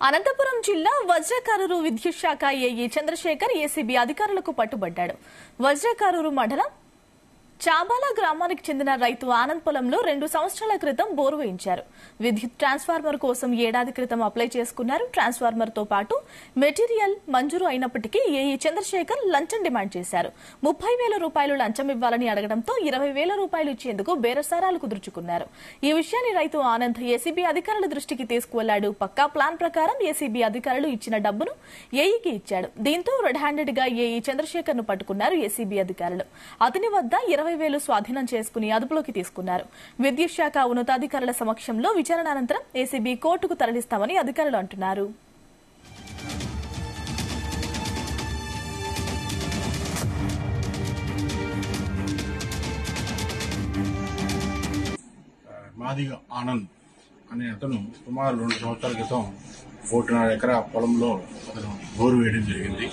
అనంతపురం జిల్లా వజ్రకారూరు విద్యుత్ శాఖ ఏఈ చంద్రశేఖర్ ఏసీబీ అధికారులకు పట్టుబడ్డాడు. వజ్రకారూరు మండలం చాబాల గ్రామానికి చెందిన రైతు ఆనంద్ పొలంలో 2 సంవత్సరాల క్రితం బోరు వేయించారు. విద్యుత్ ట్రాన్స్ఫార్మర్ కోసం ఏడాది క్రితం అప్లై చేసుకున్నారు. ట్రాన్స్ఫార్మర్ తో పాటు మెటీరియల్ మంజూరు అయినప్పటికీ ఏఈ చంద్రశేఖర్ లంచం డిమాండ్ చేశారు. 30,000 రూపాయలు లంచం ఇవ్వాలని అడగడంతో 20,000 రూపాయలు ఇచ్చేందుకు బేరసారాలు కుదుర్చుకున్నారు. ఈ విషయాన్ని రైతు ఆనంద్ ఏసీబీ అధికారుల దృష్టికి తీసుకువెళ్లాడు. పక్కా ప్లాన్ ప్రకారం ఏసీబీ అధికారులు ఇచ్చిన డబ్బును ఏఈకి ఇచ్చాడు. దీంతో రెడ్ హ్యాండెడ్ గా ఏఈ చంద్రశేఖర్ ను పట్టుకున్నారు ఏసీబీ అధికారులు. అతని వద్ద 20,000 స్వాధీనం చేసుకుని అదుపులోకి తీసుకున్నారు. విద్యుత్ శాఖ ఉన్నతాధికారుల సమక్షంలో విచారణ అనంతరం ఏసీబీ కోర్టుకు తరలిస్తామని అధికారులు అంటున్నారు. మాదిగ ఆనంద్ అనే అతను సుమారు 2 సంవత్సరాల క్రితం 1.5 ఎకరా పొలంలో అతను బోరు వేయడం జరిగింది.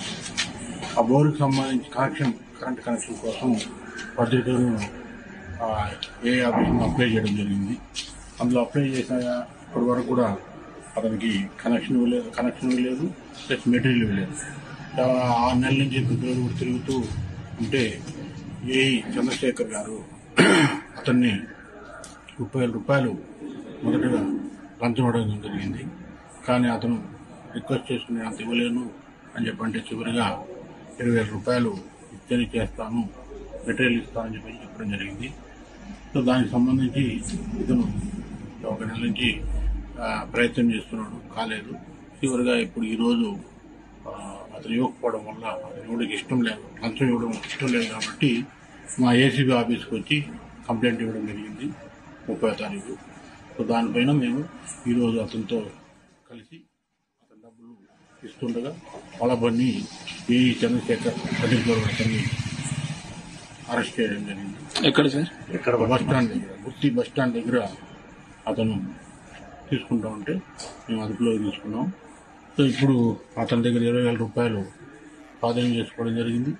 ఆ బోరుకు సంబంధించి కరెంట్ కనెక్షన్ కోసం పద్ధతులు ఏ ఆఫీసులో అప్లై చేయడం జరిగింది. అందులో అప్లై చేసిన ఇప్పటి వరకు కూడా అతనికి కనెక్షన్ ఇవ్వలేదు, ప్లస్ మెటీరియల్ ఇవ్వలేదు. 6 నెలల నుంచి ఫిబ్రవరి తిరుగుతూ ఉంటే ఏఈ చంద్రశేఖర్ గారు అతన్ని 30,000 రూపాయలు మొదటగా లంచం అడగడం జరిగింది. కానీ అతను రిక్వెస్ట్ చేసుకుని అంత ఇవ్వలేను అని చెప్పంటే చివరిగా 20,000 రూపాయలు ఇచ్చేది చేస్తాను, మెటీరియల్ ఇస్తానని చెప్పడం జరిగింది. సో దానికి సంబంధించి ఇతను 1 నెల నుంచి ప్రయత్నం చేస్తున్నాడు, కాలేదు. చివరిగా ఇప్పుడు ఈరోజు అతను ఇవ్వకపోవడం వల్ల అతను ఇవ్వడానికి ఇష్టం లేదు, లంచం ఇవ్వడం ఇష్టం లేదు కాబట్టి మా ఏసీబీ ఆఫీస్కి వచ్చి కంప్లైంట్ ఇవ్వడం జరిగింది 30వ తారీఖు. సో దానిపైన మేము ఈరోజు అతనితో కలిసి అతని డబ్బులు ఇస్తుండగా పొలబన్ని ఏఈ చంద్రశేఖర్ అతన్ని అరెస్ట్ చేయడం జరిగింది. ఎక్కడ సార్? ఇక్కడ బస్ స్టాండ్ దగ్గర, గుత్తి బస్ స్టాండ్ దగ్గర అతను తీసుకుంటా ఉంటే మేము అదుపులోకి తీసుకున్నాం. సో ఇప్పుడు అతని దగ్గర 20,000 రూపాయలు స్వాధీనం చేసుకోవడం జరిగింది.